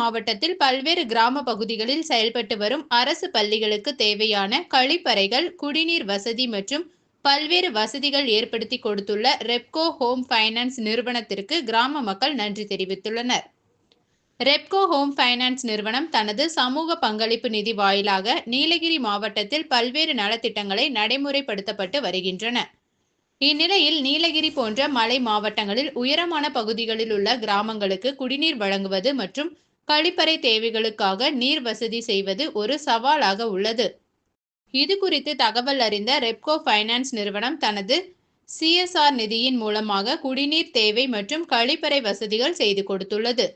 மாவட்டத்தில் பல்வேறு கிராம பகுதிகளில் செயல்பட்டு வரும் அரசு பள்ளிகளுக்கு தேவையான கழிப்பறைகள், குடிநீர் வசதி மற்றும் பல்வேறு வசதிகள் ஏற்படுத்தி கொடுத்துள்ள ரெப்கோ ஹோம் ஃபைனான்ஸ் நிறுவனத்திற்கு கிராம மக்கள் நன்றி தெரிவித்துள்ளனர். ரெப்கோ ஹோம் ஃபைனான்ஸ் நிறுவனம் தனது சமூக பங்களிப்பு நிதி வாயிலாக நீலகிரி மாவட்டத்தில் பல்வேறு நலத்திட்டங்களை நடைமுறைப்படுத்தப்பட்டு வருகின்றன. இந்நிலையில் நீலகிரி போன்ற மலை மாவட்டங்களில் உயரமான பகுதிகளில் உள்ள கிராமங்களுக்கு குடிநீர் வழங்குவது மற்றும் கழிப்பறை தேவைகளுக்காக நீர் வசதி செய்வது ஒரு சவாலாக உள்ளது. இது குறித்து தகவல் அறிந்த ரெப்கோ ஃபைனான்ஸ் நிறுவனம் தனது CSR நிதியின் மூலமாக குடிநீர் தேவை மற்றும் கழிப்பறை வசதிகள் செய்து கொடுத்துள்ளது.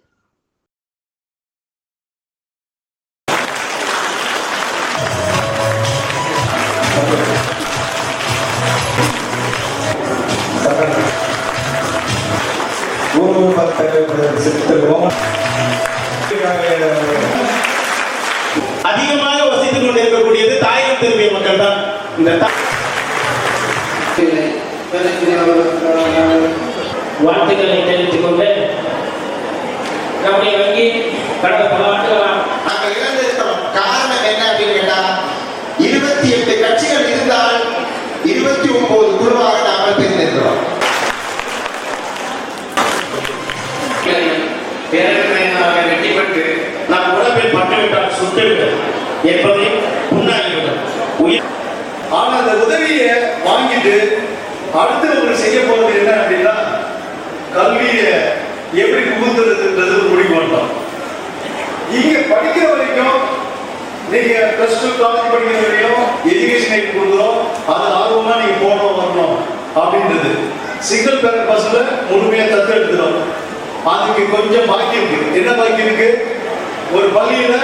அதிகமாக வசித்துக் கொண்டிருக்கக்கூடியது தாயகம் திரும்பிய மக்கள் தான். இந்த வார்த்தைகளை தெரிவித்துக் கொண்டு நம்முடைய வங்கி கடந்த பல ஆண்டுகளாக நாங்கள் இழந்திருக்கிறோம். காரணம் என்ன அப்படின்னு கேட்டா 28 கட்சிகள் இருந்தால் 29 குழுவாக நாங்கள் பிரிந்திருக்கிறோம். வெட்டிப்பட்டு நாம் உடம்பில் பட்டுவிட்டால் சுட்டுவிடும் என்பதை முன்னாடிவிடும். ஆனா அந்த உதவியை வாங்கிட்டு அடுத்து அவங்க செய்ய போறது என்ன அப்படின்னா கல்வியை எப்படி புகுத்துறதுன்றது ஒரு முடிவு பண்ணலாம். இங்க படிக்கிற வரைக்கும் நீங்க +2 காலேஜ் படிக்கிற வரைக்கும் எஜுகேஷன் கொடுக்குறோம். அது ஆர்வமா நீங்க போகணும் வரணும் அப்படின்றது சிங்கிள் பேரண்ட் பஸ்ல முழுமையா தத்து எடுத்துடும். அதுக்கு கொஞ்சம் பாக்கி இருக்கு. என்ன பாக்கி இருக்கு? ஒரு பள்ளியில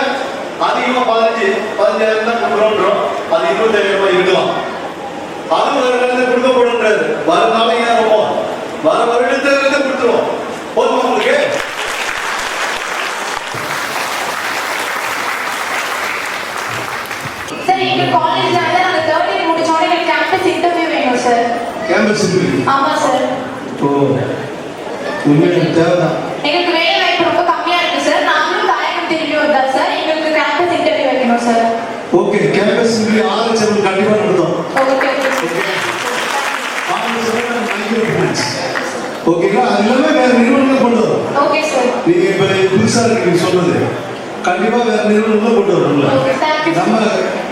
அதிகமா 15,000 தான் கொடுக்குறோம். அது 25,000 இருக்கலாம். அது வருடத்துல கொடுக்கப்படுன்றது வருநாளை ஏறுவோம். வர வருடத்துல கொடுத்துருவோம். போதுமா உங்களுக்கு? சார் எங்க காலேஜ்ல வந்து நாங்க 3rd இயர் முடிச்சோட எனக்கு கேம்பஸ் இன்டர்வியூ வேணும் சார். Campus interview? ஆமா சார். உங்களுக்கு தேவைதான். எங்களுக்கு வேலை வாய்ப்பு ரொம்ப கம்மியா இருக்கு சார். நாங்களும் தாயகம் திரும்பி வந்தா சார். எங்களுக்கு கேம்பஸ் இன்டர்வியூ வைக்கணும் சார். ஓகே, கேம்பஸ் இன்டர்வியூ ஆரம்பிச்சது கண்டிப்பா நடத்தும். ஓகே. ஓகேங்களா? அது எல்லாமே வேற நிறுவனங்கள் கொண்டு வரும். Okay sir. நீங்க இப்ப புதுசா இருக்கு சொல்றது கண்டிப்பா வேற நிறுவனங்கள் கொண்டு வரும்ல. நம்ம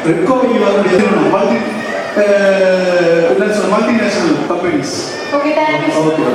Repco multinational companies. Okay, thank you. Okay.